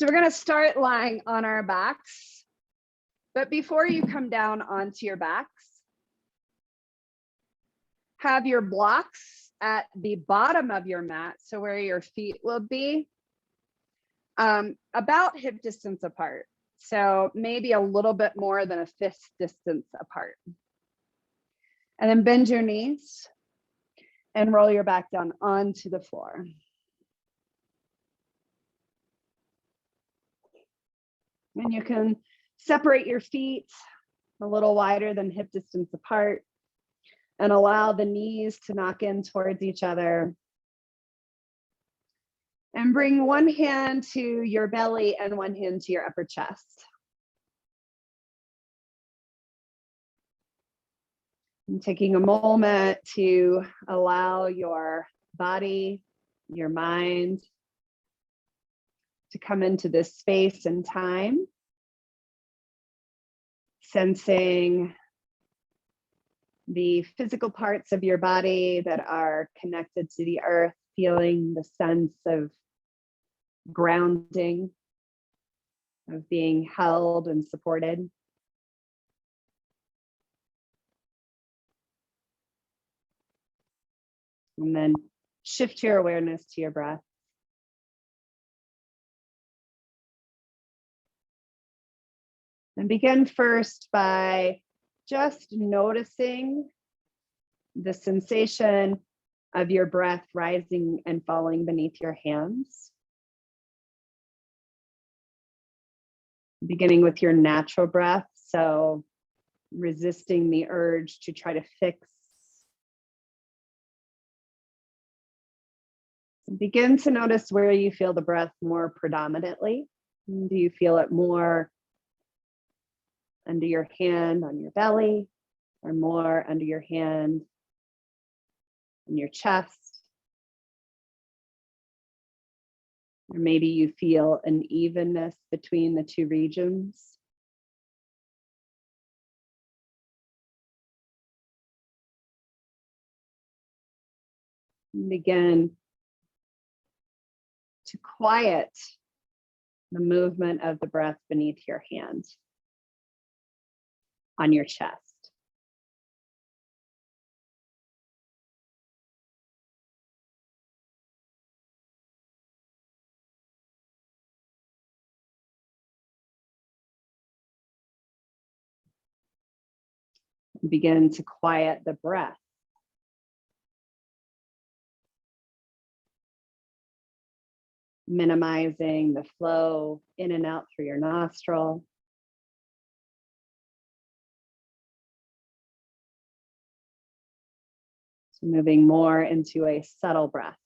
So we're going to start lying on our backs. But before you come down onto your backs, have your blocks at the bottom of your mat, so where your feet will be, about hip distance apart. So maybe a little bit more than a fist distance apart. And then bend your knees and roll your back down onto the floor. And you can separate your feet a little wider than hip distance apart and allow the knees to knock in towards each other. And bring one hand to your belly and one hand to your upper chest. And taking a moment to allow your body, your mind to come into this space and time, sensing the physical parts of your body that are connected to the earth, feeling the sense of grounding, of being held and supported. And then shift your awareness to your breath. And begin first by just noticing the sensation of your breath rising and falling beneath your hands. Beginning with your natural breath, so resisting the urge to try to fix. Begin to notice where you feel the breath more predominantly. Do you feel it more under your hand on your belly, or more under your hand in your chest? Or maybe you feel an evenness between the two regions. And begin to quiet the movement of the breath beneath your hand on your chest. Begin to quiet the breath. Minimizing the flow in and out through your nostril. So moving more into a subtle breath.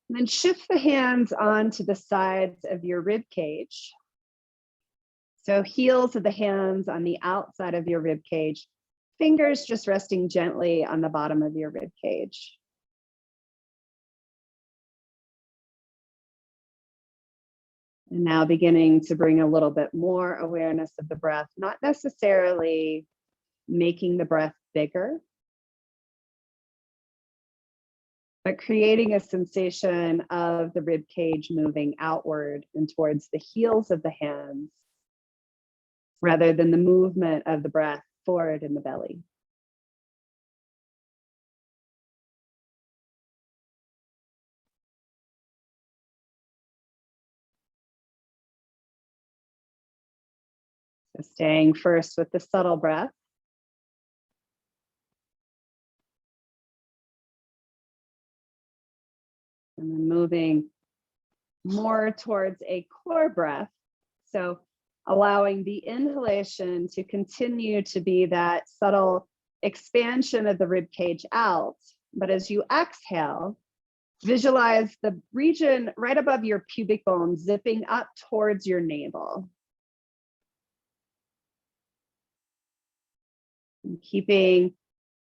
And then shift the hands onto the sides of your rib cage. So heels of the hands on the outside of your rib cage, fingers just resting gently on the bottom of your rib cage. And now beginning to bring a little bit more awareness of the breath, not necessarily making the breath bigger, but creating a sensation of the rib cage moving outward and towards the heels of the hands, rather than the movement of the breath forward in the belly. So staying first with the subtle breath. And then moving more towards a core breath. So allowing the inhalation to continue to be that subtle expansion of the rib cage out. But as you exhale, visualize the region right above your pubic bone zipping up towards your navel. And keeping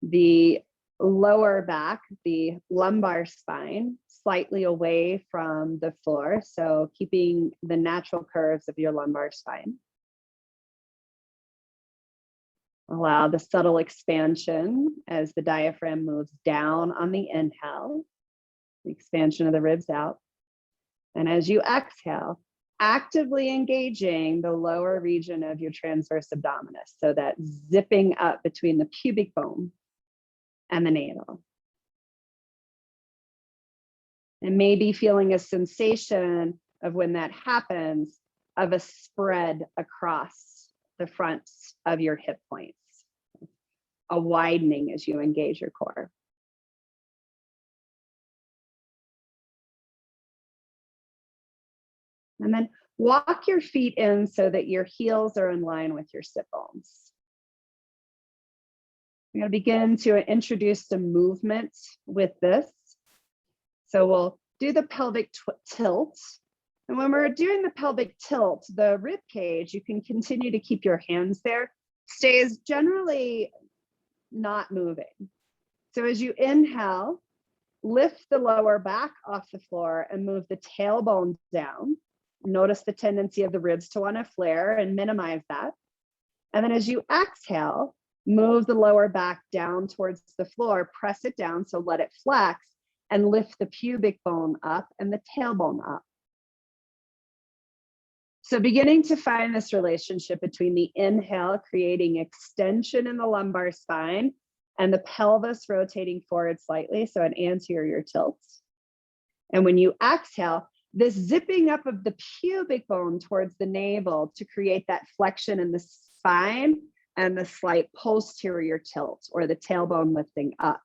the lower back, the lumbar spine, slightly away from the floor, so keeping the natural curves of your lumbar spine. Allow the subtle expansion as the diaphragm moves down on the inhale, the expansion of the ribs out. And as you exhale, actively engaging the lower region of your transverse abdominis, so that zipping up between the pubic bone and the navel. And maybe feeling a sensation of, when that happens, of a spread across the front of your hip points, a widening as you engage your core. And then walk your feet in so that your heels are in line with your sit bones. We're going to begin to introduce some movement with this. So we'll do the pelvic tilt. And when we're doing the pelvic tilt, the rib cage, you can continue to keep your hands there, stays generally not moving. So as you inhale, lift the lower back off the floor and move the tailbone down. Notice the tendency of the ribs to want to flare and minimize that. And then as you exhale, move the lower back down towards the floor, press it down, so let it flex, and lift the pubic bone up and the tailbone up. So beginning to find this relationship between the inhale, creating extension in the lumbar spine, and the pelvis rotating forward slightly, so an anterior tilt. And when you exhale, this zipping up of the pubic bone towards the navel to create that flexion in the spine, and the slight posterior tilt, or the tailbone lifting up.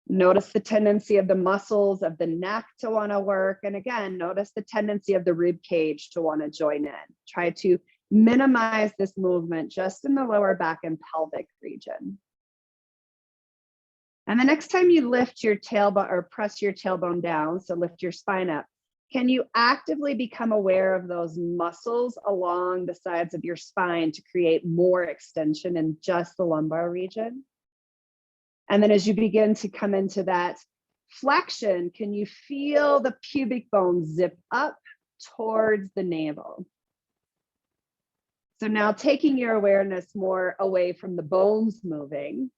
Notice the tendency of the muscles of the neck to want to work. And again, notice the tendency of the rib cage to want to join in. Try to minimize this movement just in the lower back and pelvic region. And the next time you lift your tailbone or press your tailbone down, so lift your spine up, can you actively become aware of those muscles along the sides of your spine to create more extension in just the lumbar region? And then as you begin to come into that flexion, can you feel the pubic bone zip up towards the navel? So now taking your awareness more away from the bones moving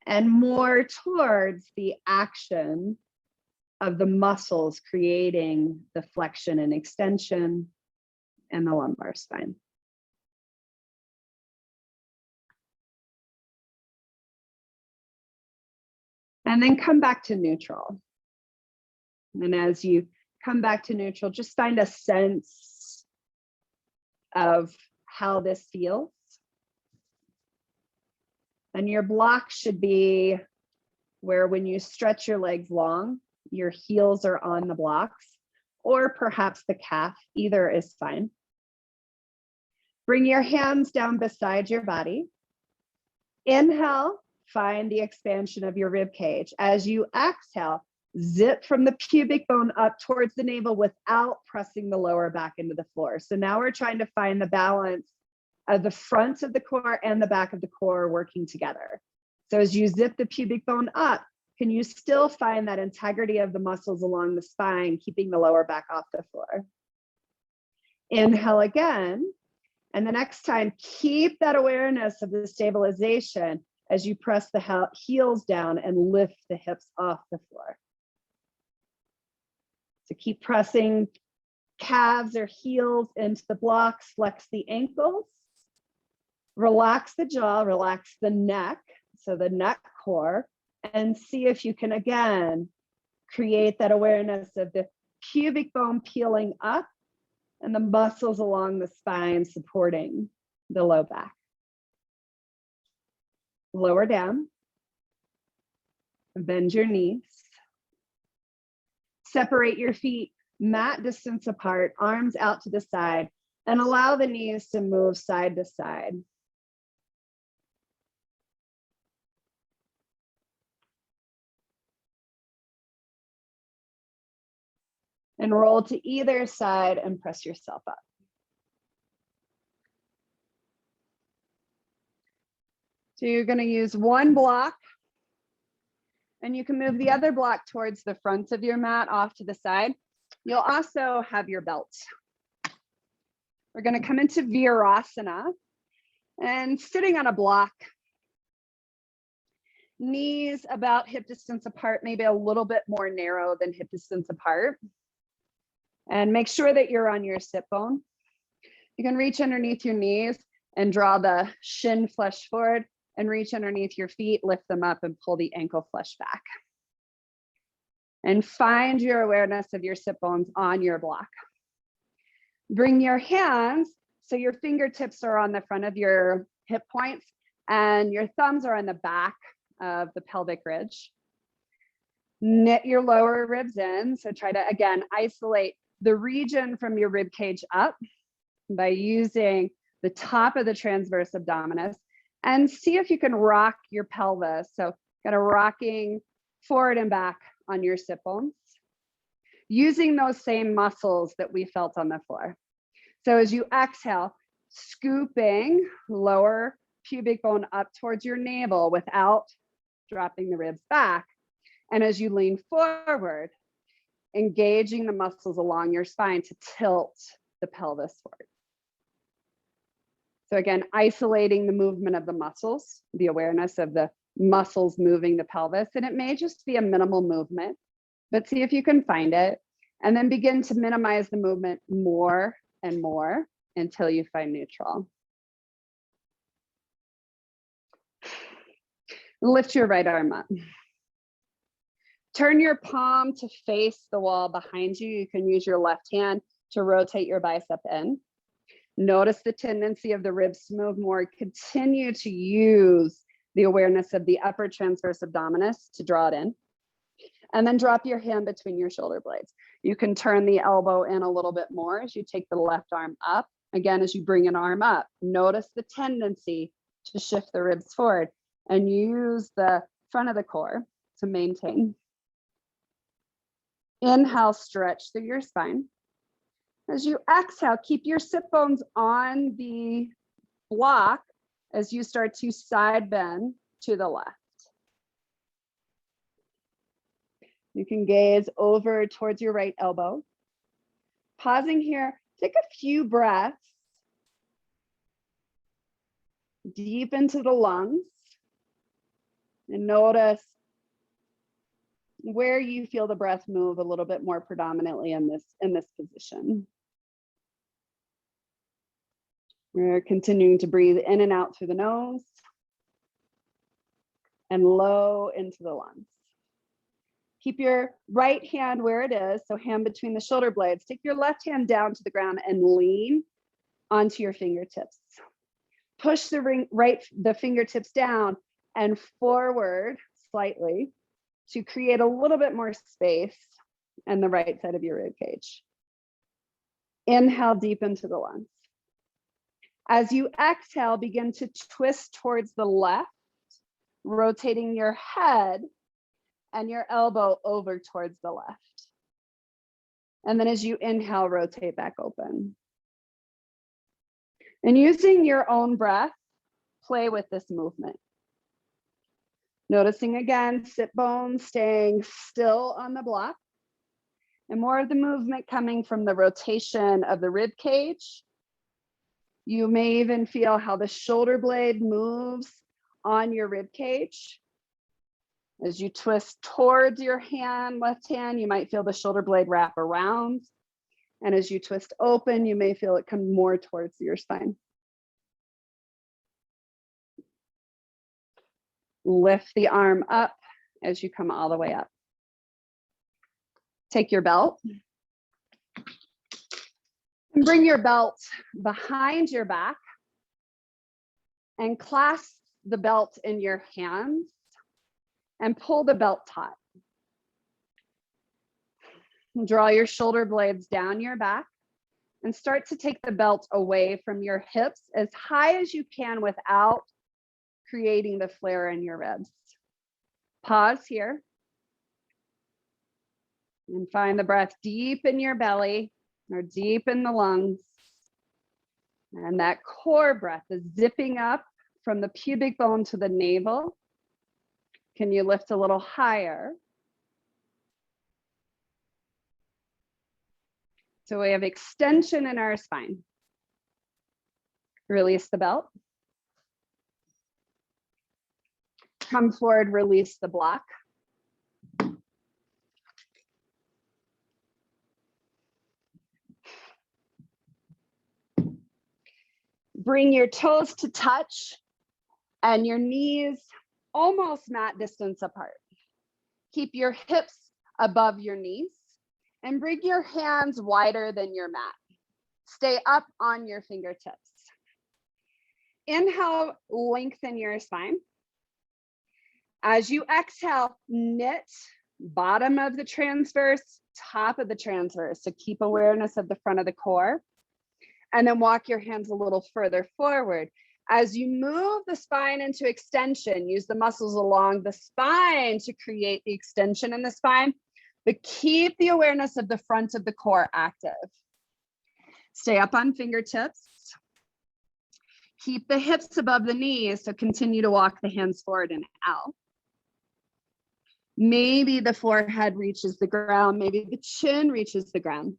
and more towards the action of the muscles creating the flexion and extension in the lumbar spine. And then come back to neutral. And as you come back to neutral, just find a sense of how this feels. And your block should be where, when you stretch your legs long, your heels are on the blocks, or perhaps the calf, either is fine. Bring your hands down beside your body. Inhale, find the expansion of your rib cage. As you exhale, zip from the pubic bone up towards the navel without pressing the lower back into the floor. So now we're trying to find the balance of the front of the core and the back of the core working together. So as you zip the pubic bone up, can you still find that integrity of the muscles along the spine, keeping the lower back off the floor? Inhale again. And the next time, keep that awareness of the stabilization as you press the heels down and lift the hips off the floor. So keep pressing calves or heels into the blocks, flex the ankles, relax the jaw, relax the neck, so the neck core, and see if you can again create that awareness of the pubic bone peeling up and the muscles along the spine supporting the low back. Lower down, bend your knees, separate your feet mat distance apart, arms out to the side, and allow the knees to move side to side. And roll to either side and press yourself up. So you're going to use one block And you can move the other block towards the front of your mat off to the side. You'll also have your belt. We're going to come into Virasana and sitting on a block. Knees about hip distance apart, maybe a little bit more narrow than hip distance apart. And make sure that you're on your sit bone. You can reach underneath your knees and draw the shin flesh forward and reach underneath your feet, lift them up and pull the ankle flesh back. And find your awareness of your sit bones on your block. Bring your hands so your fingertips are on the front of your hip points and your thumbs are on the back of the pelvic ridge. Knit your lower ribs in. So try to, again, isolate the region from your rib cage up by using the top of the transverse abdominis, and see if you can rock your pelvis. So kind of rocking forward and back on your sit bones, using those same muscles that we felt on the floor. So as you exhale, scooping lower pubic bone up towards your navel without dropping the ribs back. And as you lean forward, engaging the muscles along your spine to tilt the pelvis forward. So again, isolating the movement of the muscles, the awareness of the muscles moving the pelvis, and it may just be a minimal movement, but see if you can find it, and then begin to minimize the movement more and more until you find neutral. Lift your right arm up. Turn your palm to face the wall behind you. You can use your left hand to rotate your bicep in. Notice the tendency of the ribs to move more. Continue to use the awareness of the upper transverse abdominis to draw it in. And then drop your hand between your shoulder blades. You can turn the elbow in a little bit more as you take the left arm up. Again, as you bring an arm up, notice the tendency to shift the ribs forward and use the front of the core to maintain. Inhale, stretch through your spine. As you exhale, keep your sit bones on the block as you start to side bend to the left. You can gaze over towards your right elbow. Pausing here, take a few breaths deep into the lungs and notice where you feel the breath move a little bit more predominantly in this position. We're continuing to breathe in and out through the nose and low into the lungs. Keep your right hand where it is, so hand between the shoulder blades. Take your left hand down to the ground and lean onto your fingertips. Push the fingertips down and forward slightly to create a little bit more space on the right side of your rib cage. Inhale deep into the lungs. As you exhale, begin to twist towards the left, rotating your head and your elbow over towards the left. And then as you inhale, rotate back open. And using your own breath, play with this movement. Noticing again, sit bones staying still on the block, and more of the movement coming from the rotation of the rib cage. You may even feel how the shoulder blade moves on your rib cage. As you twist towards your hand, left hand, you might feel the shoulder blade wrap around. And as you twist open, you may feel it come more towards your spine. Lift the arm up as you come all the way up. Take your belt. And bring your belt behind your back and clasp the belt in your hands and pull the belt taut. Draw your shoulder blades down your back and start to take the belt away from your hips as high as you can without creating the flare in your ribs. Pause here and find the breath deep in your belly or deep in the lungs. And that core breath is zipping up from the pubic bone to the navel. Can you lift a little higher? So we have extension in our spine. Release the belt. Come forward, release the block. Bring your toes to touch and your knees almost mat distance apart. Keep your hips above your knees and bring your hands wider than your mat. Stay up on your fingertips. Inhale, lengthen your spine. As you exhale, knit bottom of the transverse, top of the transverse. So keep awareness of the front of the core. And then walk your hands a little further forward. As you move the spine into extension, use the muscles along the spine to create the extension in the spine, but keep the awareness of the front of the core active. Stay up on fingertips. Keep the hips above the knees, so continue to walk the hands forward and out. Maybe the forehead reaches the ground, maybe the chin reaches the ground.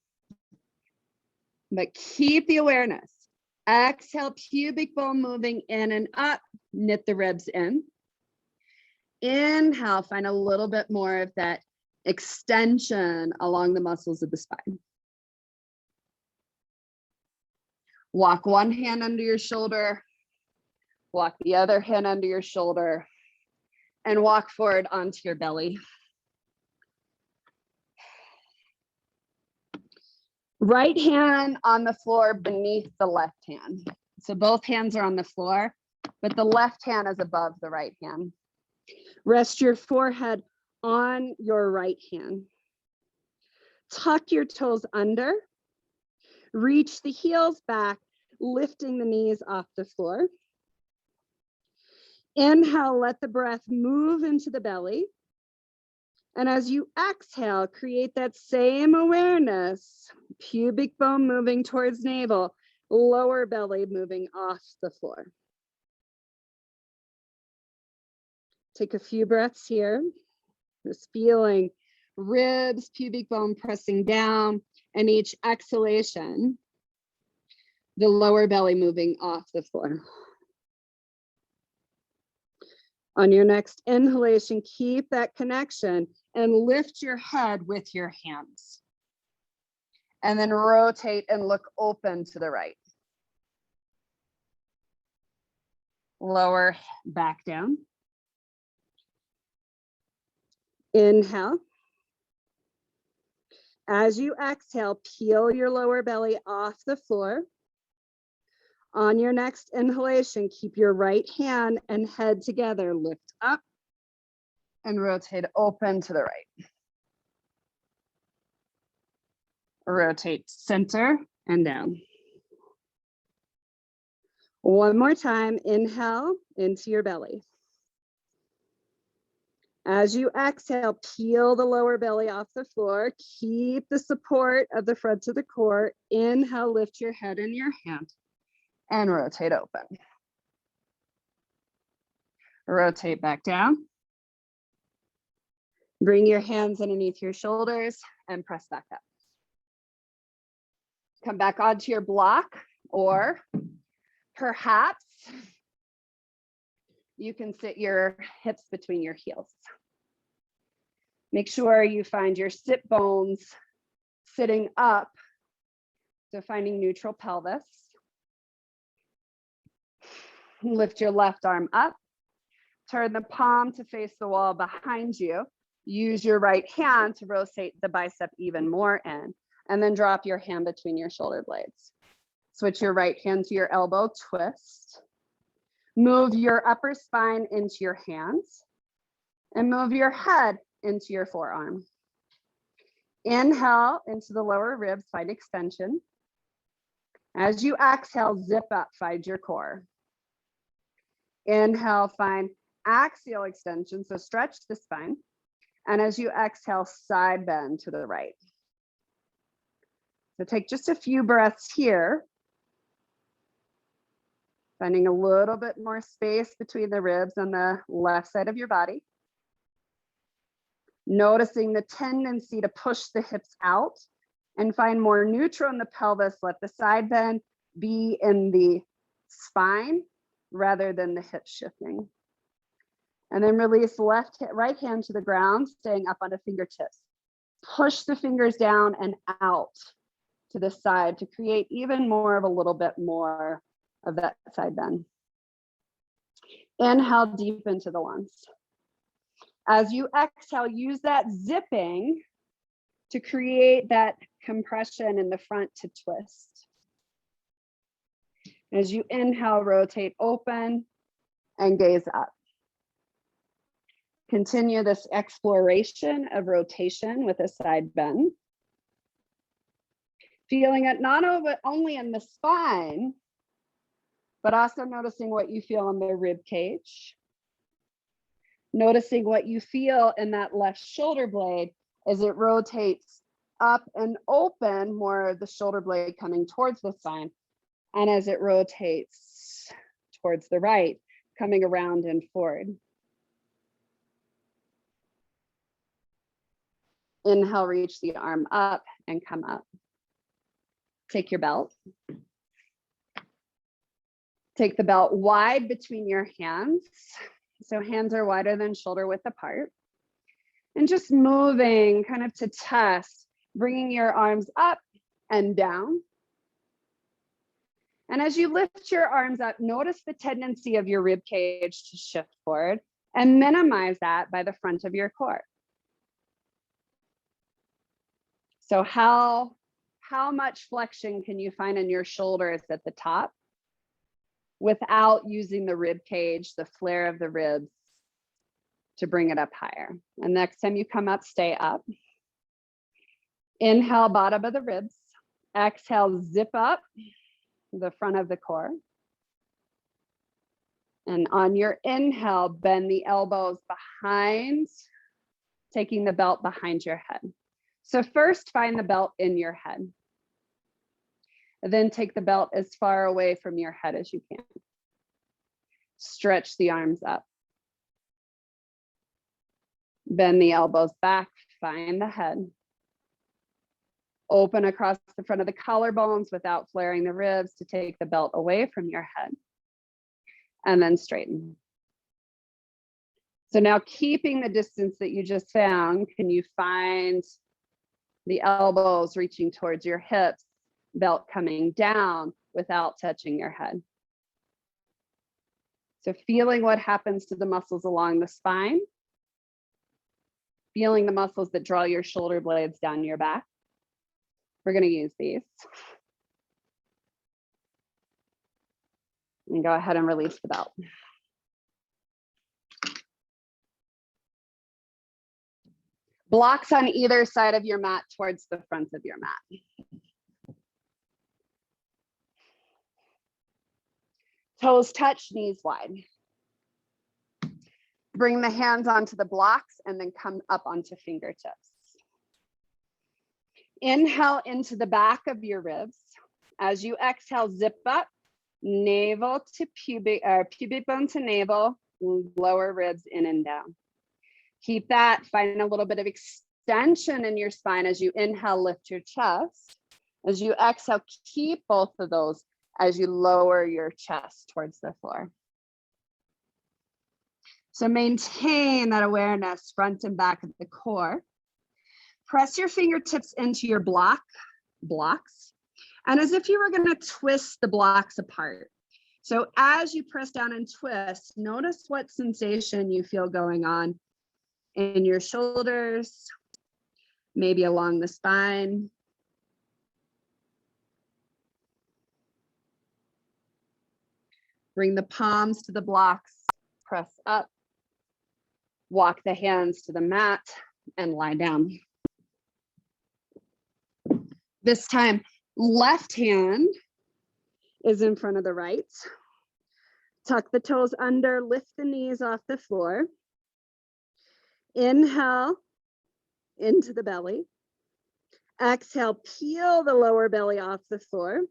But keep the awareness. Exhale, pubic bone moving in and up, knit the ribs in. Inhale, find a little bit more of that extension along the muscles of the spine. Walk one hand under your shoulder, walk the other hand under your shoulder, and walk forward onto your belly. Right hand on the floor beneath the left hand. So both hands are on the floor, but the left hand is above the right hand. Rest your forehead on your right hand. Tuck your toes under. Reach the heels back, lifting the knees off the floor. Inhale, let the breath move into the belly. And as you exhale, create that same awareness, pubic bone moving towards navel, lower belly moving off the floor. Take a few breaths here, just feeling ribs, pubic bone pressing down, and each exhalation, the lower belly moving off the floor. On your next inhalation, keep that connection and lift your head with your hands. And then rotate and look open to the right. Lower back down. Inhale. As you exhale, peel your lower belly off the floor. On your next inhalation, keep your right hand and head together. Lift up and rotate open to the right. Rotate center and down. One more time, inhale into your belly. As you exhale, peel the lower belly off the floor. Keep the support of the front of the core. Inhale, lift your head and your hand. And rotate open. Rotate back down. Bring your hands underneath your shoulders and press back up. Come back onto your block, or perhaps you can sit your hips between your heels. Make sure you find your sit bones sitting up, so finding neutral pelvis. Lift your left arm up, turn the palm to face the wall behind you. Use your right hand to rotate the bicep even more in, and then drop your hand between your shoulder blades. Switch your right hand to your elbow, twist. Move your upper spine into your hands and move your head into your forearm. Inhale into the lower ribs, find extension. As you exhale, zip up, find your core. Inhale, find axial extension, so stretch the spine. And as you exhale, side bend to the right. So take just a few breaths here. Finding a little bit more space between the ribs on the left side of your body. Noticing the tendency to push the hips out and find more neutral in the pelvis. Let the side bend be in the spine rather than the hip shifting. And then release right hand to the ground, staying up on the fingertips. Push the fingers down and out to the side to create even more of a little bit more of that side bend. Inhale deep into the lungs. As you exhale, use that zipping to create that compression in the front to twist. As you inhale, rotate open and gaze up. Continue this exploration of rotation with a side bend. Feeling it not only in the spine, but also noticing what you feel in the rib cage. Noticing what you feel in that left shoulder blade as it rotates up and open, more of the shoulder blade coming towards the spine. And as it rotates towards the right, coming around and forward. Inhale, reach the arm up and come up. Take your belt. Take the belt wide between your hands. So hands are wider than shoulder width apart. And just moving kind of to test, bringing your arms up and down. And as you lift your arms up, notice the tendency of your rib cage to shift forward and minimize that by the front of your core. So how much flexion can you find in your shoulders at the top without using the rib cage, the flare of the ribs to bring it up higher? And next time you come up, stay up. Inhale, bottom of the ribs. Exhale, zip up the front of the core. And on your inhale, bend the elbows behind, taking the belt behind your head. So first, find the belt in your head. And then take the belt as far away from your head as you can. Stretch the arms up. Bend the elbows back, find the head. Open across the front of the collarbones without flaring the ribs to take the belt away from your head. And then straighten. So now, keeping the distance that you just found, can you find the elbows reaching towards your hips, belt coming down without touching your head? So feeling what happens to the muscles along the spine, feeling the muscles that draw your shoulder blades down your back. We're going to use these. And go ahead and release the belt. Blocks on either side of your mat towards the front of your mat. Toes touch, knees wide. Bring the hands onto the blocks and then come up onto fingertips. Inhale into the back of your ribs. As you exhale, zip up, navel to pubic bone to navel, lower ribs in and down. Keep that, find a little bit of extension in your spine as you inhale, lift your chest. As you exhale, keep both of those as you lower your chest towards the floor. So maintain that awareness front and back of the core. Press your fingertips into your blocks. And as if you were going to twist the blocks apart. So as you press down and twist, notice what sensation you feel going on in your shoulders, maybe along the spine. Bring the palms to the blocks, press up, walk the hands to the mat and lie down. This time, left hand is in front of the right. Tuck the toes under, lift the knees off the floor. Inhale into the belly. Exhale, peel the lower belly off the floor.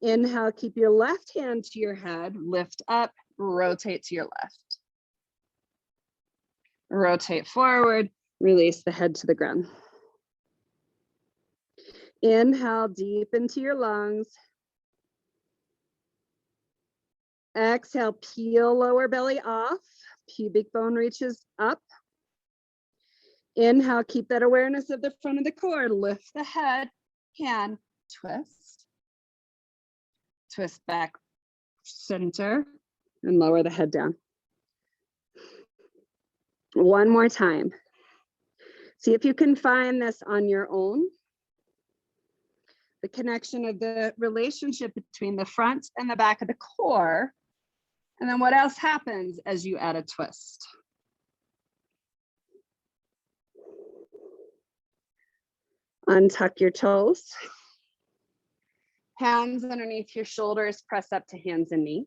Inhale, keep your left hand to your head, lift up, rotate to your left. rotate forward, release the head to the ground. Inhale deep into your lungs. Exhale, peel lower belly off, pubic bone reaches up. Inhale, keep that awareness of the front of the core, lift the head, hand, twist. Twist back, center, and lower the head down. One more time. See if you can find this on your own. The connection of the relationship between the front and the back of the core. And then what else happens as you add a twist? Untuck your toes. Hands underneath your shoulders, press up to hands and knees.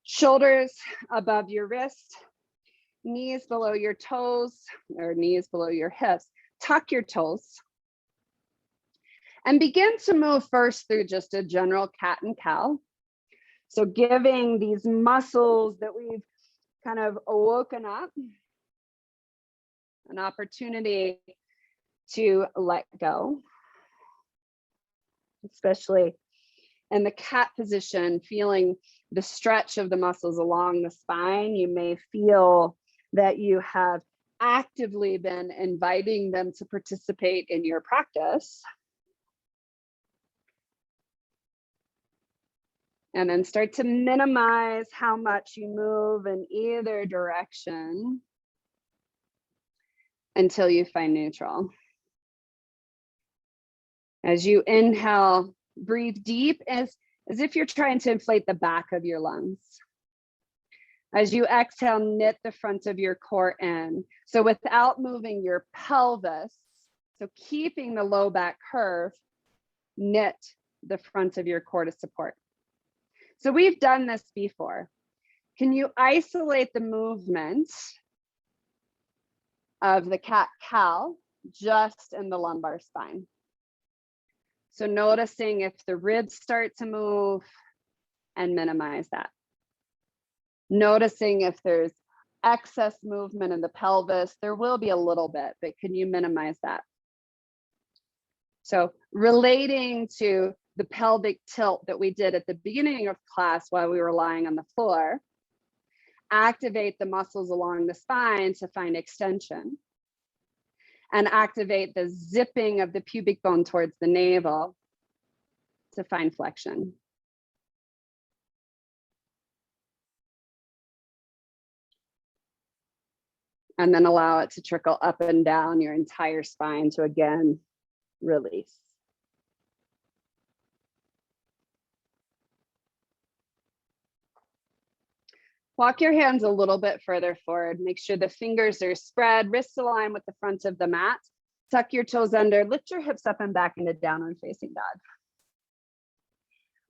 Shoulders above your wrist, knees below your toes, or knees below your hips. Tuck your toes. And begin to move first through just a general cat and cow. So giving these muscles that we've kind of woken up an opportunity to let go, especially in the cat position, feeling the stretch of the muscles along the spine. You may feel that you have actively been inviting them to participate in your practice. And then start to minimize how much you move in either direction until you find neutral. As you inhale, breathe deep as if you're trying to inflate the back of your lungs. As you exhale, knit the front of your core in. So without moving your pelvis, so keeping the low back curve, knit the front of your core to support. So we've done this before. Can you isolate the movement of the cat-cow just in the lumbar spine? So noticing if the ribs start to move and minimize that. Noticing if there's excess movement in the pelvis, there will be a little bit, but can you minimize that? So relating to the pelvic tilt that we did at the beginning of class while we were lying on the floor, activate the muscles along the spine to find extension, and activate the zipping of the pubic bone towards the navel to find flexion. And then allow it to trickle up and down your entire spine to again release. Walk your hands a little bit further forward. Make sure the fingers are spread, wrists align with the front of the mat. Tuck your toes under, lift your hips up and back into downward facing dog.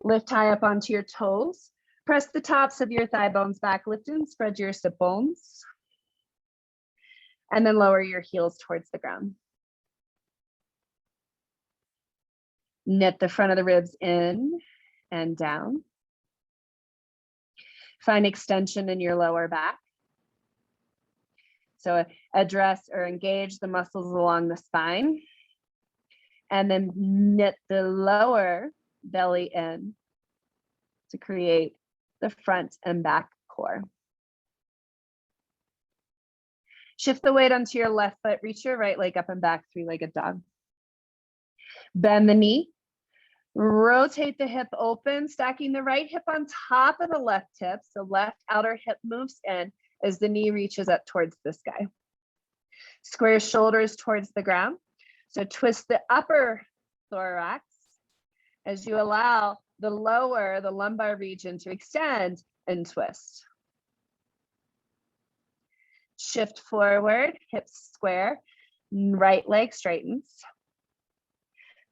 Lift high up onto your toes. Press the tops of your thigh bones back, lift and spread your sit bones. And then lower your heels towards the ground. Knit the front of the ribs in and down. Find extension in your lower back. So address or engage the muscles along the spine. And then knit the lower belly in to create the front and back core. Shift the weight onto your left foot, reach your right leg up and back, three-legged dog. Bend the knee. Rotate the hip open, stacking the right hip on top of the left hip. So left outer hip moves in as the knee reaches up towards the sky. Square shoulders towards the ground. So twist the upper thorax as you allow the lower, the lumbar region to extend and twist. Shift forward, hips square, right leg straightens.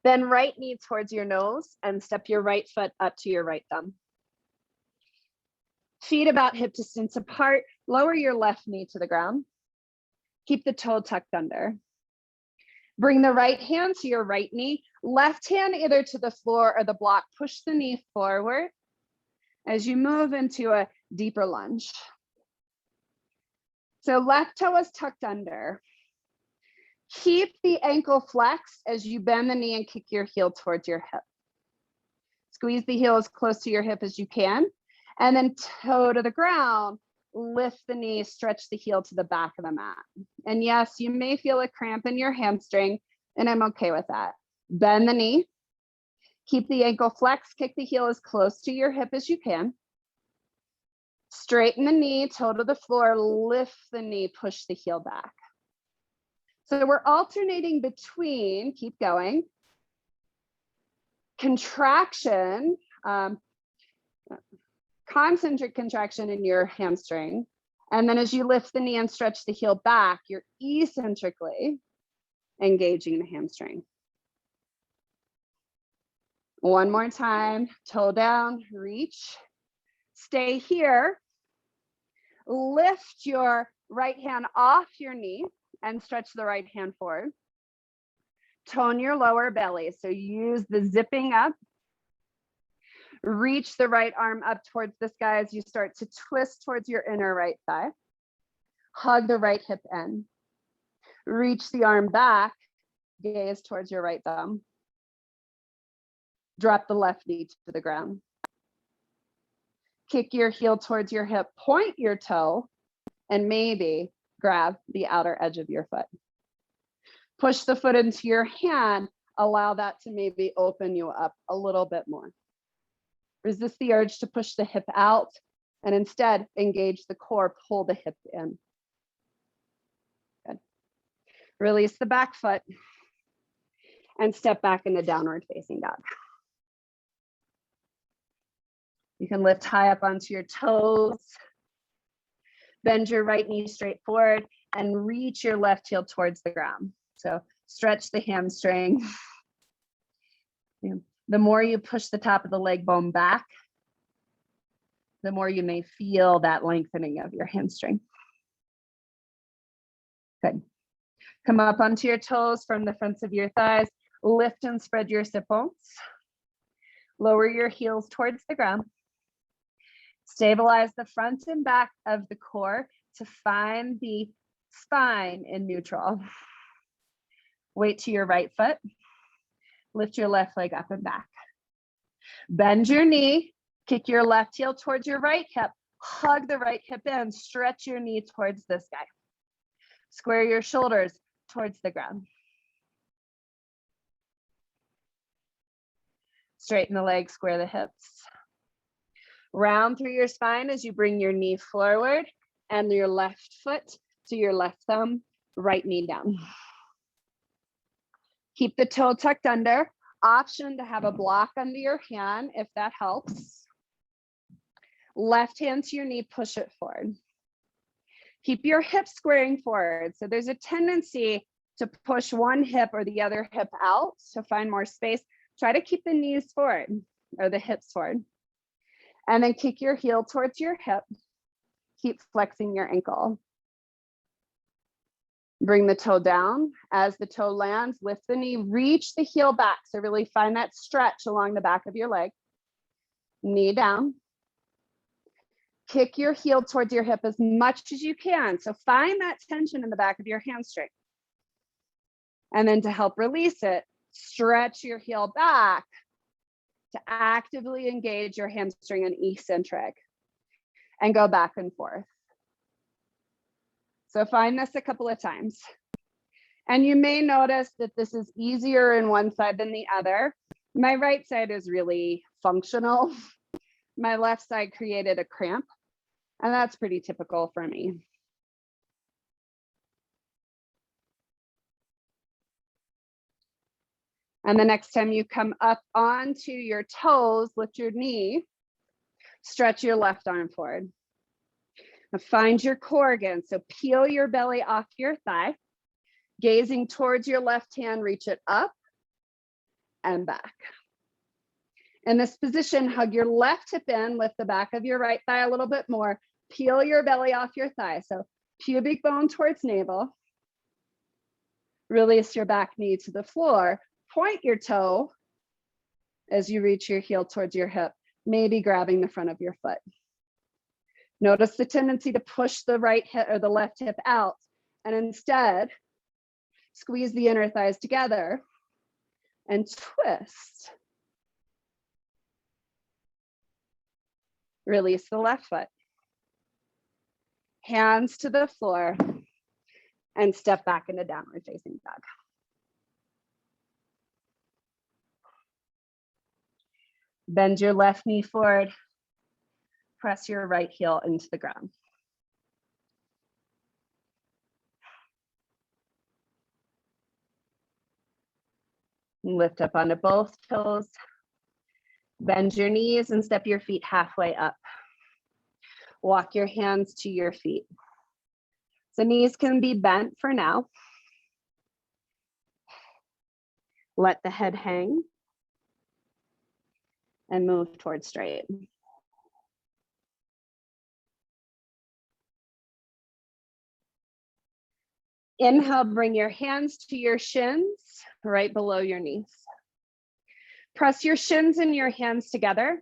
Then right knee towards your nose and step your right foot up to your right thumb. Feet about hip distance apart, lower your left knee to the ground. Keep the toe tucked under. Bring the right hand to your right knee, left hand either to the floor or the block. Push the knee forward as you move into a deeper lunge. So left toe is tucked under. Keep the ankle flexed as you bend the knee and kick your heel towards your hip. Squeeze the heel as close to your hip as you can, and then toe to the ground. Lift the knee, stretch the heel to the back of the mat. And yes, you may feel a cramp in your hamstring, and I'm okay with that. Bend the knee, keep the ankle flexed, kick the heel as close to your hip as you can. Straighten the knee, toe to the floor, lift the knee, push the heel back. So we're alternating between, keep going, contraction, concentric contraction in your hamstring. And then as you lift the knee and stretch the heel back, you're eccentrically engaging the hamstring. One more time, toe down, reach, stay here. Lift your right hand off your knee and stretch the right hand forward. Tone your lower belly. So use the zipping up. Reach the right arm up towards the sky as you start to twist towards your inner right thigh. Hug the right hip in. Reach the arm back, gaze towards your right thumb. Drop the left knee to the ground. Kick your heel towards your hip, point your toe, and maybe grab the outer edge of your foot. Push the foot into your hand, allow that to maybe open you up a little bit more. Resist the urge to push the hip out and instead engage the core, pull the hip in. Good. Release the back foot and step back into downward facing dog. You can lift high up onto your toes. Bend your right knee straight forward and reach your left heel towards the ground. So stretch the hamstring. The more you push the top of the leg bone back, the more you may feel that lengthening of your hamstring. Good. Come up onto your toes from the fronts of your thighs. Lift and spread your sit bones. Lower your heels towards the ground. Stabilize the front and back of the core to find the spine in neutral. Weight to your right foot. Lift your left leg up and back. Bend your knee. Kick your left heel towards your right hip. Hug the right hip in. Stretch your knee towards the sky. Square your shoulders towards the ground. Straighten the legs, square the hips. Round through your spine as you bring your knee forward and your left foot to your left thumb, right knee down. Keep the toe tucked under. Option to have a block under your hand if that helps. Left hand to your knee, push it forward. Keep your hips squaring forward. So there's a tendency to push one hip or the other hip out to find more space. Try to keep the knees forward or the hips forward. And then kick your heel towards your hip. Keep flexing your ankle. Bring the toe down. As the toe lands, lift the knee, reach the heel back. So really find that stretch along the back of your leg. Knee down. Kick your heel towards your hip as much as you can. So find that tension in the back of your hamstring. And then to help release it, stretch your heel back to actively engage your hamstring and eccentric and go back and forth. So find this a couple of times. And you may notice that this is easier in one side than the other. My right side is really functional. My left side created a cramp, and that's pretty typical for me. And the next time you come up onto your toes, lift your knee, stretch your left arm forward. Now find your core again. So peel your belly off your thigh, gazing towards your left hand, reach it up and back. In this position, hug your left hip in, lift the back of your right thigh a little bit more, peel your belly off your thigh. So pubic bone towards navel. Release your back knee to the floor. Point your toe as you reach your heel towards your hip, maybe grabbing the front of your foot. Notice the tendency to push the right hip or the left hip out, and instead squeeze the inner thighs together and twist. Release the left foot. Hands to the floor and step back into downward facing dog. Bend your left knee forward. Press your right heel into the ground. Lift up onto both toes. Bend your knees and step your feet halfway up. Walk your hands to your feet. The knees can be bent for now. Let the head hang and move towards straight. Inhale, bring your hands to your shins, right below your knees. Press your shins and your hands together.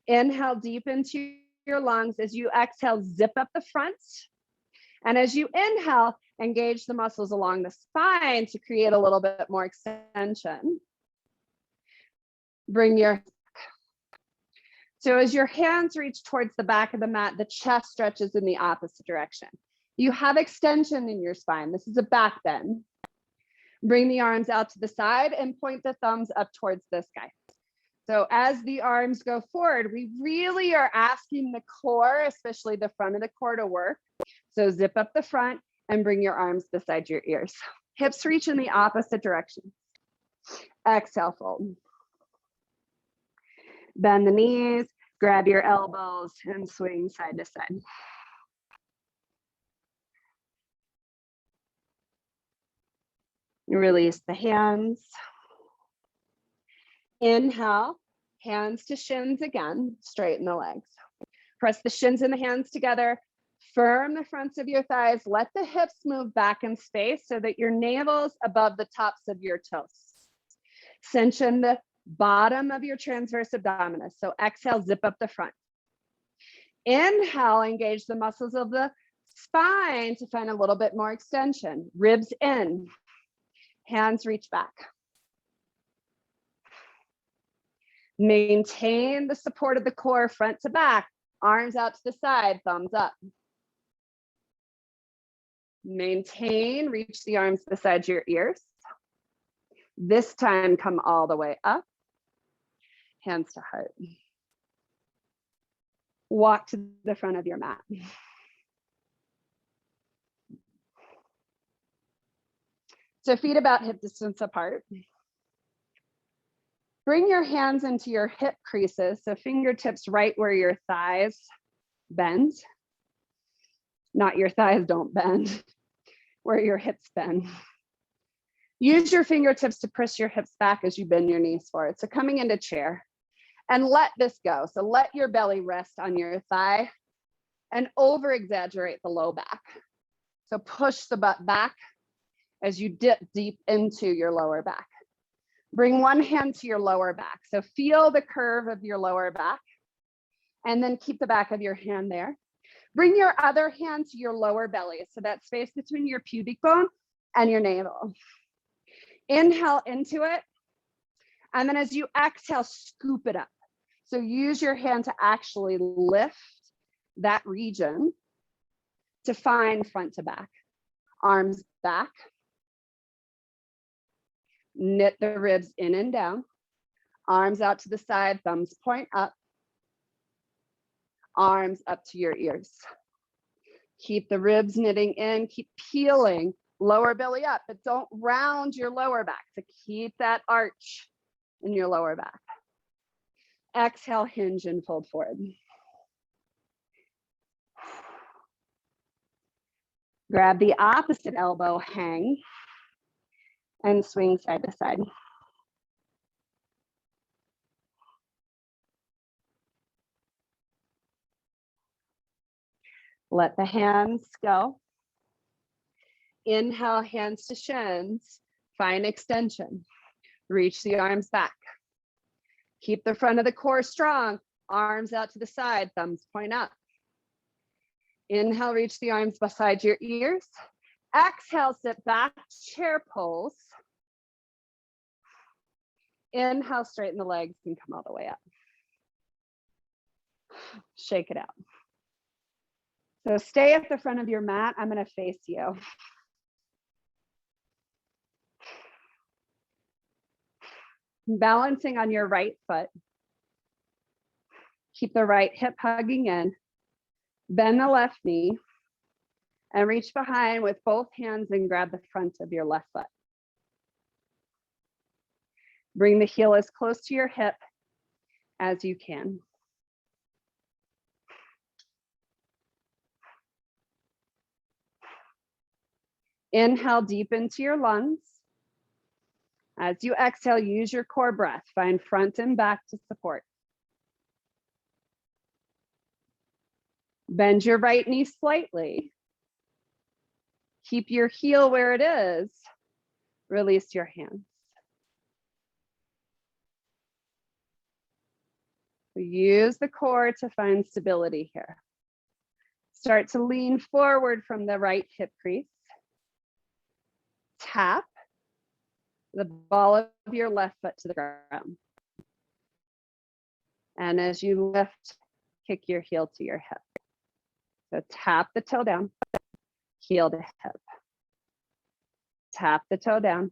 Inhale deep into your lungs. As you exhale, zip up the front. And as you inhale, engage the muscles along the spine to create a little bit more extension. So as your hands reach towards the back of the mat, the chest stretches in the opposite direction. You have extension in your spine. This is a back bend. Bring the arms out to the side and point the thumbs up towards the sky. So as the arms go forward, we really are asking the core, especially the front of the core, to work. So zip up the front and bring your arms beside your ears. Hips reach in the opposite direction. Exhale, fold. Bend the knees, grab your elbows and swing side to side. Release the hands. Inhale, hands to shins again, straighten the legs. Press the shins and the hands together. Firm the fronts of your thighs. Let the hips move back in space so that your navel's above the tops of your toes. Cinch in the bottom of your transverse abdominis. So exhale, zip up the front. Inhale, engage the muscles of the spine to find a little bit more extension. Ribs in. Hands reach back. Maintain the support of the core front to back. Arms out to the side, thumbs up. Maintain, reach the arms beside your ears. This time, come all the way up. Hands to heart. Walk to the front of your mat. So feet about hip distance apart. Bring your hands into your hip creases, so fingertips right where your thighs bend. Not your thighs don't bend, where your hips bend. Use your fingertips to press your hips back as you bend your knees forward. So coming into chair, and let this go. So let your belly rest on your thigh and over exaggerate the low back. So push the butt back as you dip deep into your lower back. Bring one hand to your lower back. So feel the curve of your lower back and then keep the back of your hand there. Bring your other hand to your lower belly. So that space between your pubic bone and your navel. Inhale into it. And then as you exhale, scoop it up. So use your hand to actually lift that region to find front to back. Arms back. Knit the ribs in and down. Arms out to the side, thumbs point up. Arms up to your ears. Keep the ribs knitting in, keep peeling, lower belly up, but don't round your lower back. So keep that arch in your lower back. Exhale, hinge and fold forward. Grab the opposite elbow, hang, and swing side to side. Let the hands go. Inhale, hands to shins. Find extension. Reach the arms back. Keep the front of the core strong. Arms out to the side, thumbs point up. Inhale, reach the arms beside your ears. Exhale, sit back, chair pose. Inhale, straighten the legs and come all the way up. Shake it out. So stay at the front of your mat. I'm going to face you. Balancing on your right foot. Keep the right hip hugging in. Bend the left knee and reach behind with both hands and grab the front of your left foot. Bring the heel as close to your hip as you can. Inhale deep into your lungs. As you exhale, use your core breath. Find front and back to support. Bend your right knee slightly. Keep your heel where it is. Release your hands. Use the core to find stability here. Start to lean forward from the right hip crease. Tap the ball of your left foot to the ground. And as you lift, kick your heel to your hip. So tap the toe down, heel to hip. Tap the toe down,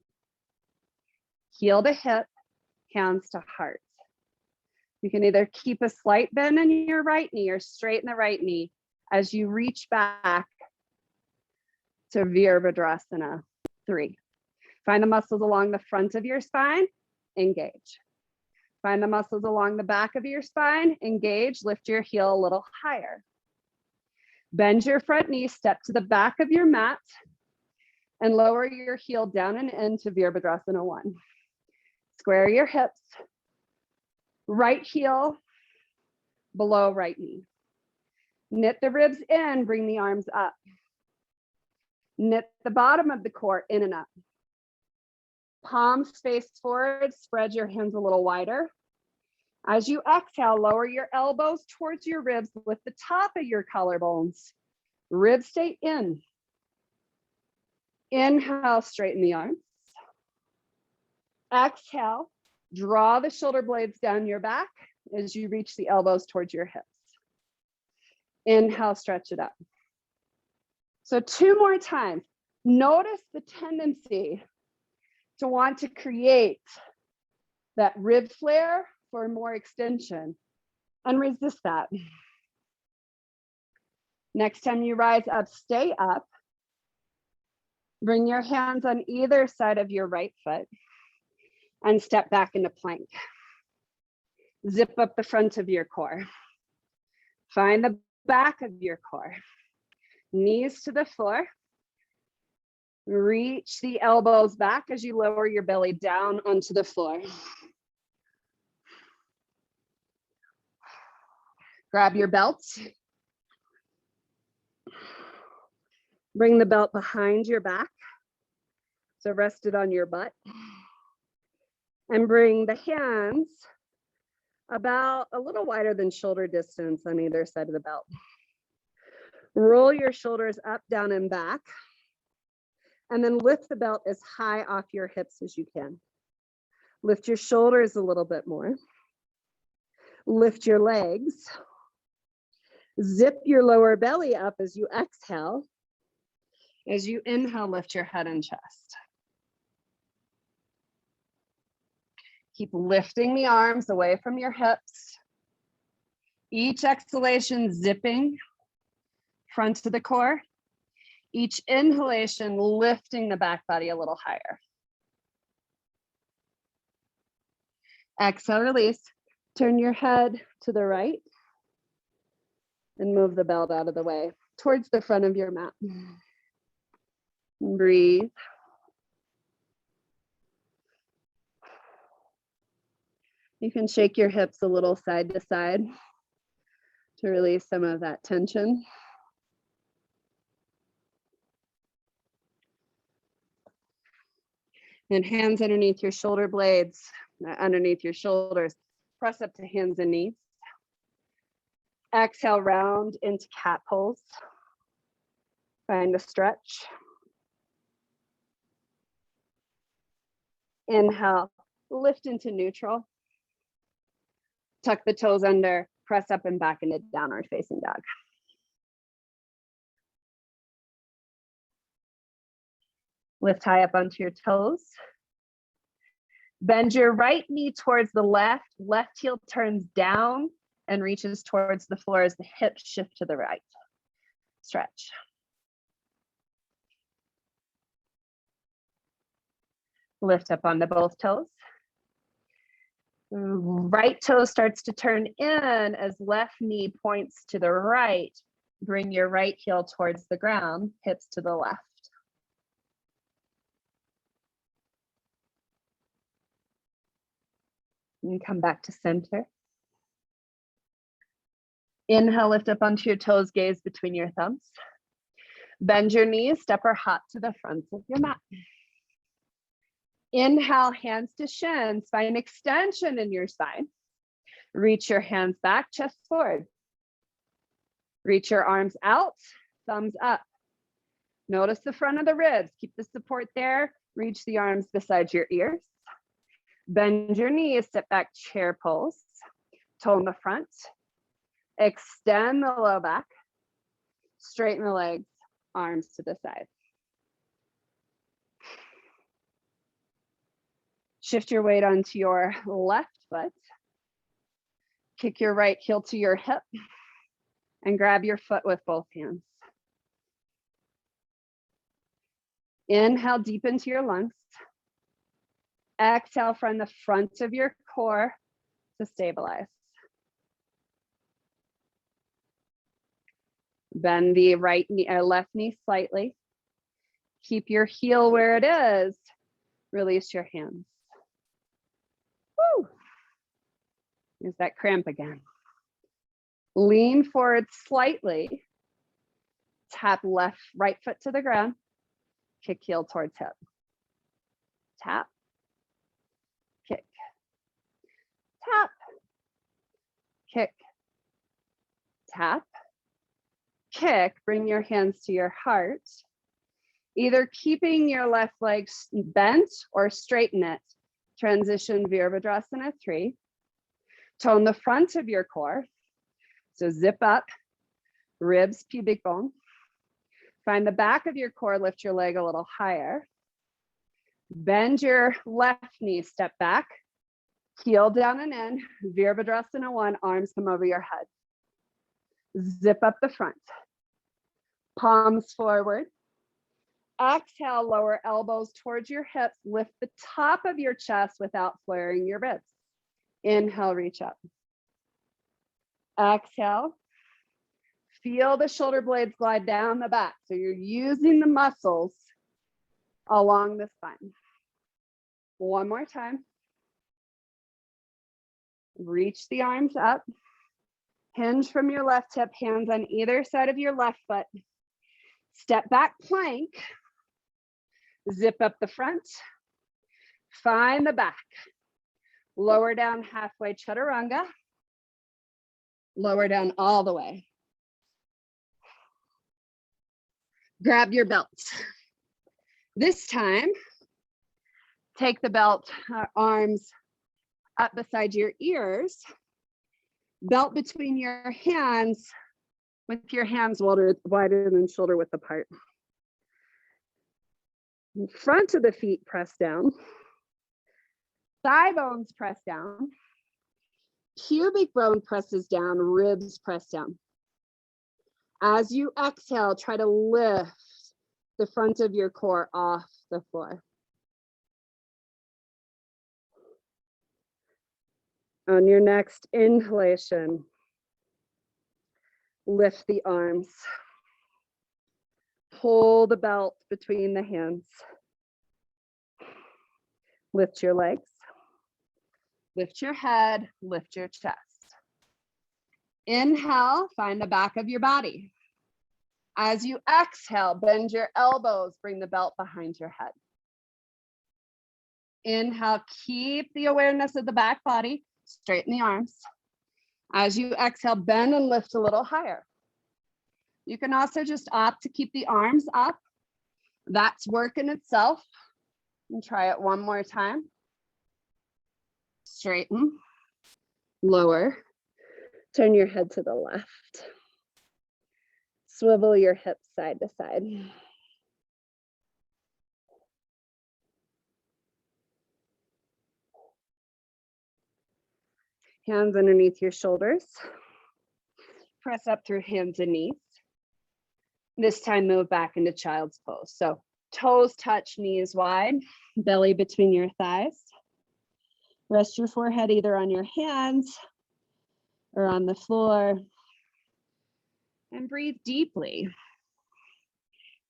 heel to hip, hands to heart. You can either keep a slight bend in your right knee or straighten the right knee as you reach back to Virabhadrasana 3. Find the muscles along the front of your spine, engage. Find the muscles along the back of your spine, engage, lift your heel a little higher. Bend your front knee, step to the back of your mat, and lower your heel down and into Virabhadrasana 1. Square your hips, right heel below right knee. Knit the ribs in, bring the arms up. Knit the bottom of the core in and up. Palms face forward, spread your hands a little wider. As you exhale, lower your elbows towards your ribs with the top of your collarbones. Ribs stay in. Inhale, straighten the arms. Exhale, draw the shoulder blades down your back as you reach the elbows towards your hips. Inhale, stretch it up. So 2 more times. Notice the tendency to want to create that rib flare for more extension and resist that. Next time you rise up, stay up. Bring your hands on either side of your right foot and step back into plank. Zip up the front of your core. Find the back of your core. Knees to the floor. Reach the elbows back as you lower your belly down onto the floor. Grab your belt. Bring the belt behind your back. So rest it on your butt. And bring the hands about a little wider than shoulder distance on either side of the belt. Roll your shoulders up, down, and back. And then lift the belt as high off your hips as you can. Lift your shoulders a little bit more. Lift your legs. Zip your lower belly up as you exhale. As you inhale, lift your head and chest. Keep lifting the arms away from your hips. Each exhalation zipping front to the core. Each inhalation lifting the back body a little higher. Exhale, release. Turn your head to the right and move the belt out of the way towards the front of your mat. Breathe. You can shake your hips a little side to side to release some of that tension. And hands underneath your shoulder blades, underneath your shoulders. Press up to hands and knees. Exhale, round into cat pose. Find a stretch. Inhale, lift into neutral. Tuck the toes under, press up and back into downward facing dog. Lift high up onto your toes. Bend your right knee towards the left. Left heel turns down and reaches towards the floor as the hips shift to the right. Stretch. Lift up onto both toes. Right toe starts to turn in as left knee points to the right. Bring your right heel towards the ground, hips to the left. And come back to center. Inhale, lift up onto your toes, gaze between your thumbs. Bend your knees, step or hop to the front of your mat. Inhale, hands to shins, find extension in your spine. Reach your hands back, chest forward. Reach your arms out, thumbs up. Notice the front of the ribs, keep the support there. Reach the arms beside your ears. Bend your knees, step back, chair pose. Toe in the front. Extend the low back. Straighten the legs, arms to the side. Shift your weight onto your left foot. Kick your right heel to your hip and grab your foot with both hands. Inhale deep into your lungs. Exhale from the front of your core to stabilize. Bend the right knee, left knee slightly. Keep your heel where it is. Release your hands. Woo. There's that cramp again. Lean forward slightly. Tap right foot to the ground. Kick heel towards hip. Tap. Kick. Tap. Kick. Tap. Kick. Bring your hands to your heart. Either keeping your left leg bent or straighten it. Transition Virabhadrasana 3. Tone the front of your core. So zip up, ribs, pubic bone. Find the back of your core, lift your leg a little higher. Bend your left knee, step back. Heel down and in, Virabhadrasana 1, arms come over your head. Zip up the front. Palms forward. Exhale, lower elbows towards your hips. Lift the top of your chest without flaring your ribs. Inhale, reach up. Exhale. Feel the shoulder blades glide down the back. So you're using the muscles along the spine. One more time. Reach the arms up. Hinge from your left hip, hands on either side of your left foot. Step back plank. Zip up the front. Find the back. Lower down halfway chaturanga. Lower down all the way. Grab your belt. This time, take the belt, arms up beside your ears. Belt between your hands, with your hands wider than shoulder width apart. In front of the feet press down. Thigh bones press down. Pubic bone presses down, ribs press down. As you exhale, try to lift the front of your core off the floor. On your next inhalation, lift the arms. Pull the belt between the hands. Lift your legs. Lift your head, lift your chest. Inhale, find the back of your body. As you exhale, bend your elbows, bring the belt behind your head. Inhale, keep the awareness of the back body, straighten the arms. As you exhale, bend and lift a little higher. You can also just opt to keep the arms up. That's work in itself. And try it one more time. Straighten, lower, turn your head to the left. Swivel your hips side to side. Hands underneath your shoulders. Press up through hands and knees. This time move back into child's pose. So toes touch, knees wide, belly between your thighs. Rest your forehead either on your hands or on the floor. And breathe deeply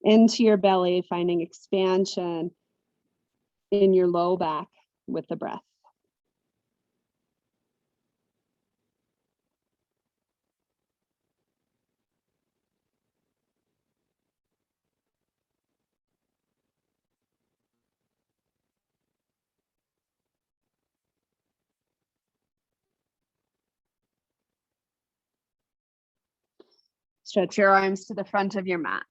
into your belly, finding expansion in your low back with the breath. Stretch your arms to the front of your mat.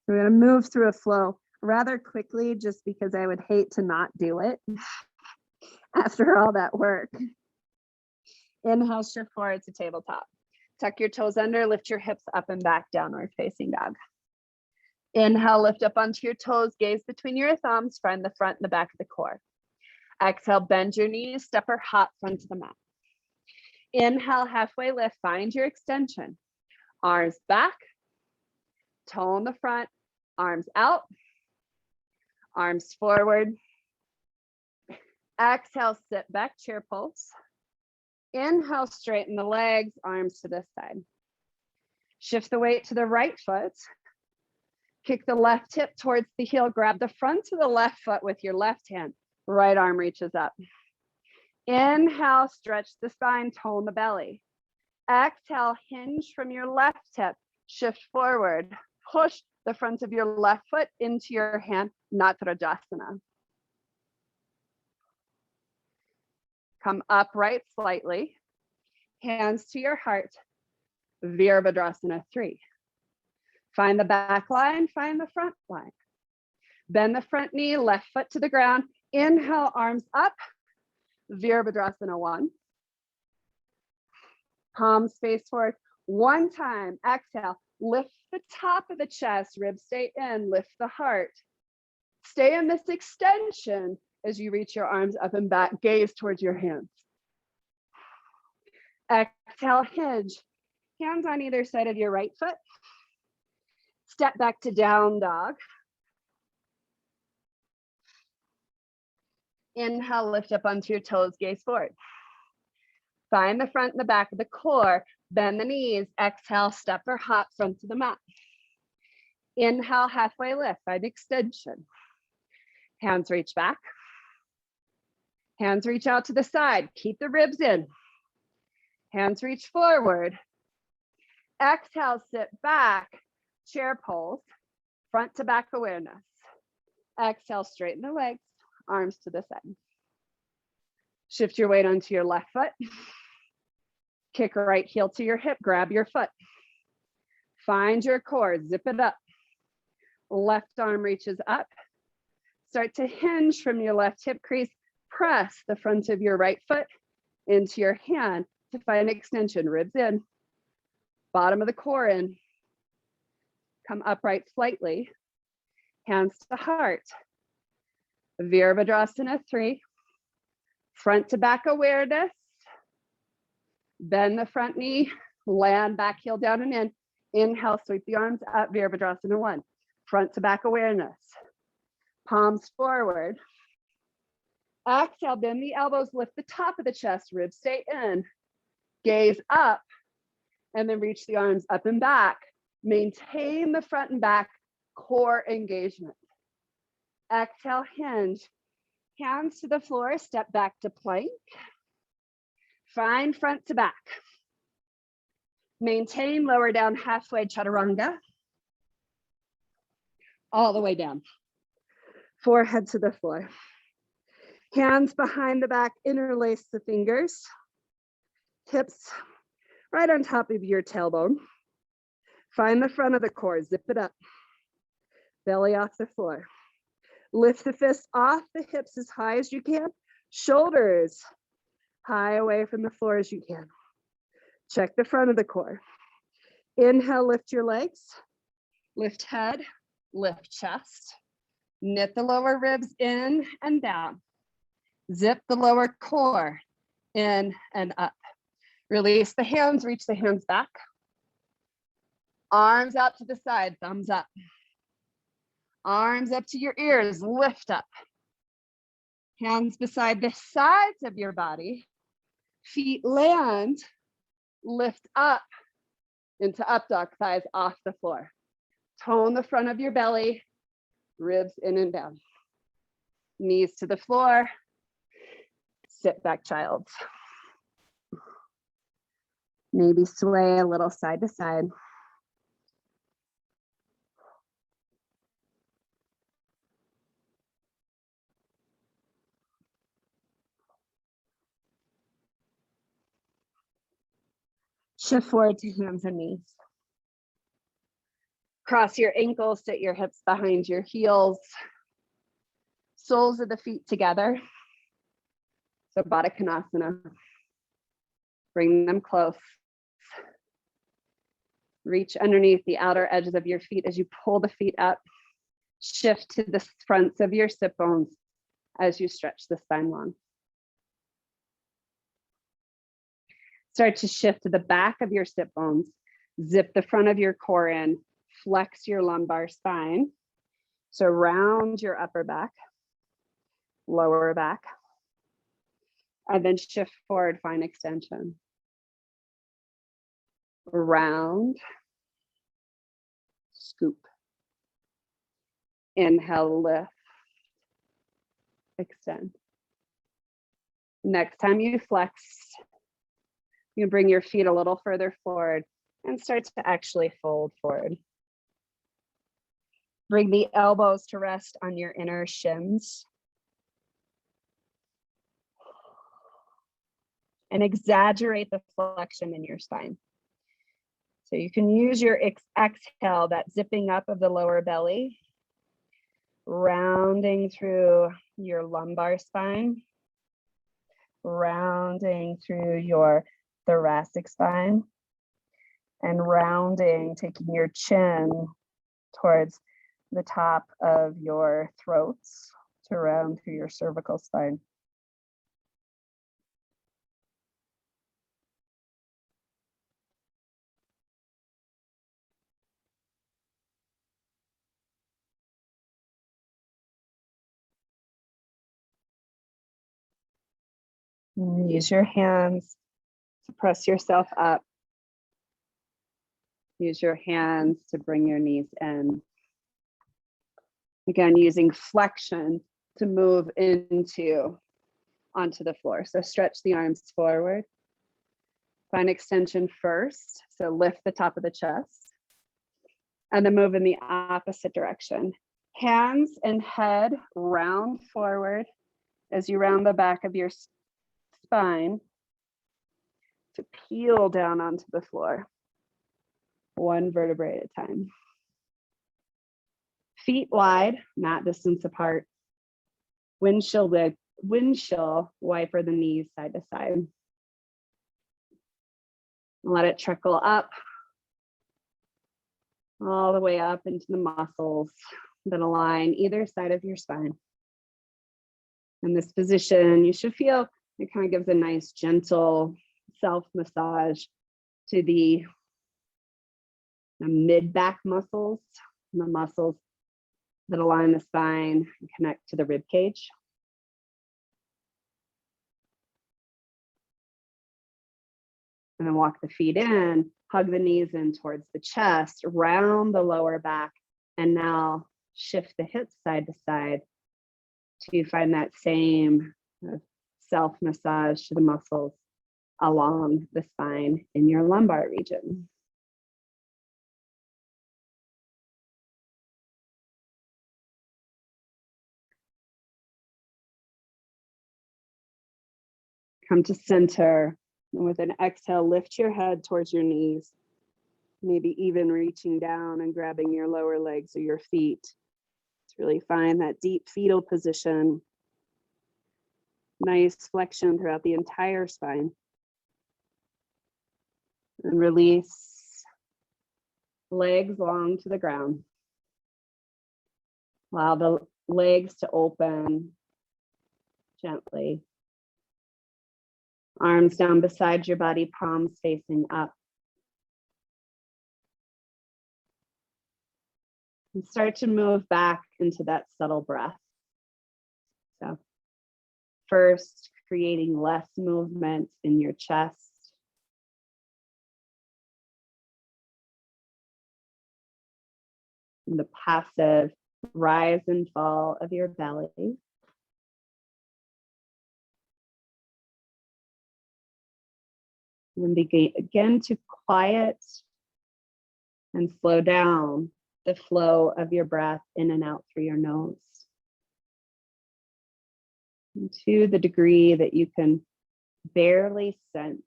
We're going to move through a flow rather quickly just because I would hate to not do it after all that work. Inhale, shift forward to tabletop. Tuck your toes under, lift your hips up and back, downward facing dog. Inhale, lift up onto your toes, gaze between your thumbs, find the front and the back of the core. Exhale, bend your knees, step or hop front to the mat. Inhale, halfway lift, find your extension. Arms back, toe in the front, arms out, arms forward. Exhale, sit back, chair pose. Inhale, straighten the legs, arms to this side. Shift the weight to the right foot. Kick the left hip towards the heel, grab the front of the left foot with your left hand. Right arm reaches up. Inhale, stretch the spine, tone the belly. Exhale, hinge from your left hip, shift forward. Push the front of your left foot into your hand, Natarajasana. Come upright slightly, hands to your heart, Virabhadrasana 3. Find the back line, find the front line. Bend the front knee, left foot to the ground. Inhale, arms up, Virabhadrasana 1. Palms face forward. One time, exhale, lift the top of the chest, ribs stay in, lift the heart. Stay in this extension as you reach your arms up and back, gaze towards your hands. Exhale, hinge. Hands on either side of your right foot. Step back to down dog. Inhale, lift up onto your toes, gaze forward. Find the front and the back of the core. Bend the knees. Exhale, step or hop front to the mat. Inhale, halfway lift, find extension. Hands reach back. Hands reach out to the side. Keep the ribs in. Hands reach forward. Exhale, sit back. Chair pose. Front to back awareness. Exhale, straighten the legs. Arms to the side. Shift your weight onto your left foot. Kick right heel to your hip. Grab your foot. Find your core. Zip it up. Left arm reaches up. Start to hinge from your left hip crease. Press the front of your right foot into your hand to find extension. Ribs in. Bottom of the core in. Come upright slightly. Hands to heart. Virabhadrasana 3. Front to back awareness. Bend the front knee. Land back heel down and in. Inhale, sweep the arms up. Virabhadrasana 1. Front to back awareness. Palms forward. Exhale, bend the elbows, lift the top of the chest, ribs stay in. Gaze up, and then reach the arms up and back. Maintain the front and back core engagement. Exhale, hinge. Hands to the floor, step back to plank. Find front to back. Maintain lower down halfway chaturanga. All the way down. Forehead to the floor. Hands behind the back, interlace the fingers. Hips right on top of your tailbone. Find the front of the core, zip it up. Belly off the floor. Lift the fists off the hips as high as you can. Shoulders high away from the floor as you can. Check the front of the core. Inhale, lift your legs. Lift head, lift chest. Knit the lower ribs in and down. Zip the lower core in and up. Release the hands, reach the hands back. Arms out to the side, thumbs up. Arms up to your ears, lift up. Hands beside the sides of your body. Feet land, lift up into up dog, thighs off the floor. Tone the front of your belly, ribs in and down. Knees to the floor, sit back child. Maybe sway a little side to side. Shift forward to hands and knees. Cross your ankles, sit your hips behind your heels. Soles of the feet together. So Baddha Konasana. Bring them close. Reach underneath the outer edges of your feet as you pull the feet up. Shift to the fronts of your sit bones as you stretch the spine long. Start to shift to the back of your sit bones. Zip the front of your core in. Flex your lumbar spine. So round your upper back, lower back, and then shift forward, find extension. Round, scoop. Inhale, lift, extend. Next time you flex, you bring your feet a little further forward and start to actually fold forward. Bring the elbows to rest on your inner shins. And exaggerate the flexion in your spine. So you can use your exhale, that zipping up of the lower belly, rounding through your lumbar spine, rounding through your thoracic spine, and rounding, taking your chin towards the top of your throats to round through your cervical spine. Use your hands to press yourself up. Use your hands to bring your knees in. Again, using flexion to move onto the floor. So stretch the arms forward. Find extension first. So lift the top of the chest. And then move in the opposite direction. Hands and head round forward as you round the back of your spine to peel down onto the floor. One vertebrae at a time. Feet wide, mat distance apart. Windshield wiper the knees side to side. Let it trickle up, all the way up into the muscles that align either side of your spine. In this position, you should feel it kind of gives a nice gentle self-massage to the mid-back muscles, the muscles that align the spine and connect to the rib cage. And then walk the feet in, hug the knees in towards the chest, round the lower back, and now shift the hips side to side to find that same self-massage to the muscles along the spine in your lumbar region. Come to center. And with an exhale, lift your head towards your knees. Maybe even reaching down and grabbing your lower legs or your feet to really find that deep fetal position. Nice flexion throughout the entire spine. And release legs long to the ground. Allow the legs to open gently. Arms down beside your body, palms facing up. And start to move back into that subtle breath. So first, creating less movement in your chest. And the passive rise and fall of your belly. And begin to quiet and slow down the flow of your breath in and out through your nose. And to the degree that you can barely sense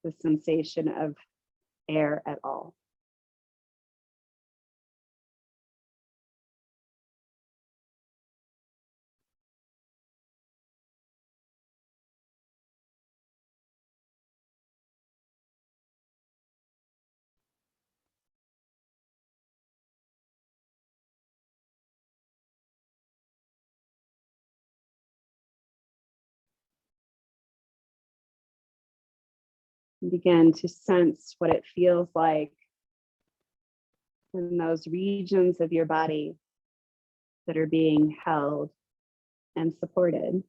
the sensation of air at all. Begin to sense what it feels like in those regions of your body that are being held and supported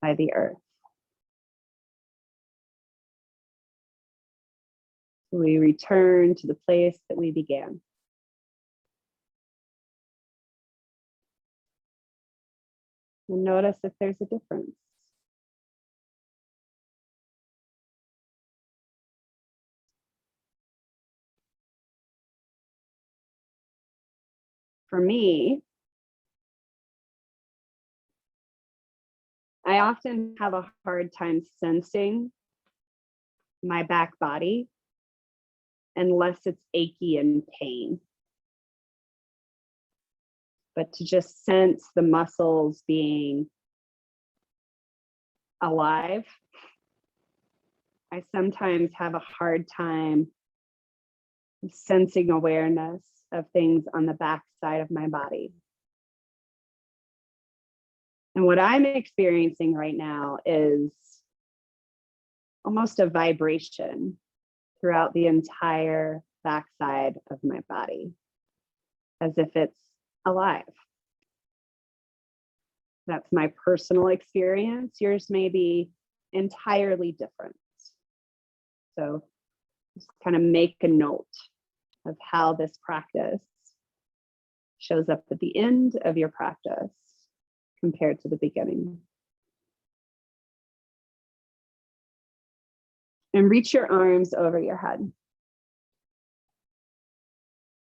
by the earth. We return to the place that we began. And notice if there's a difference. For me, I often have a hard time sensing my back body unless it's achy and pain. But to just sense the muscles being alive, I sometimes have a hard time sensing awareness of things on the back side of my body. And what I'm experiencing right now is almost a vibration throughout the entire backside of my body, as if it's alive. That's my personal experience. Yours may be entirely different. So just kind of make a note of how this practice shows up at the end of your practice compared to the beginning. And reach your arms over your head.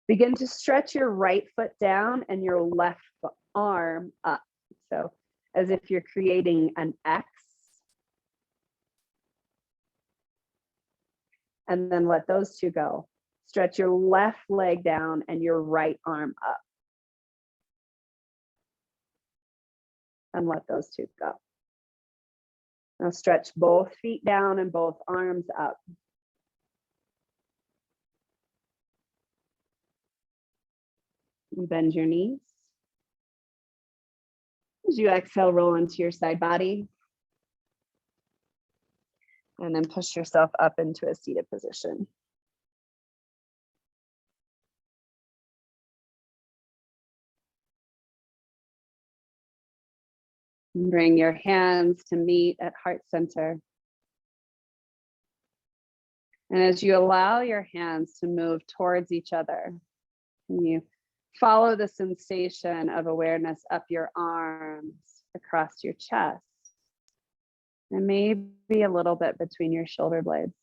Begin to stretch your right foot down and your left arm up. So as if you're creating an X. And then let those two go. Stretch your left leg down and your right arm up. And let those two go. Now stretch both feet down and both arms up. And bend your knees. As you exhale, roll into your side body. And then push yourself up into a seated position. And bring your hands to meet at heart center. And as you allow your hands to move towards each other, and you follow the sensation of awareness up your arms, across your chest, and maybe a little bit between your shoulder blades.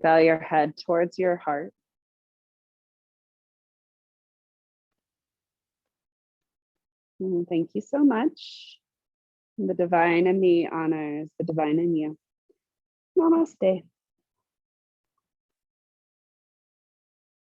Bow your head towards your heart. And thank you so much. The divine in me honors the divine in you. Namaste.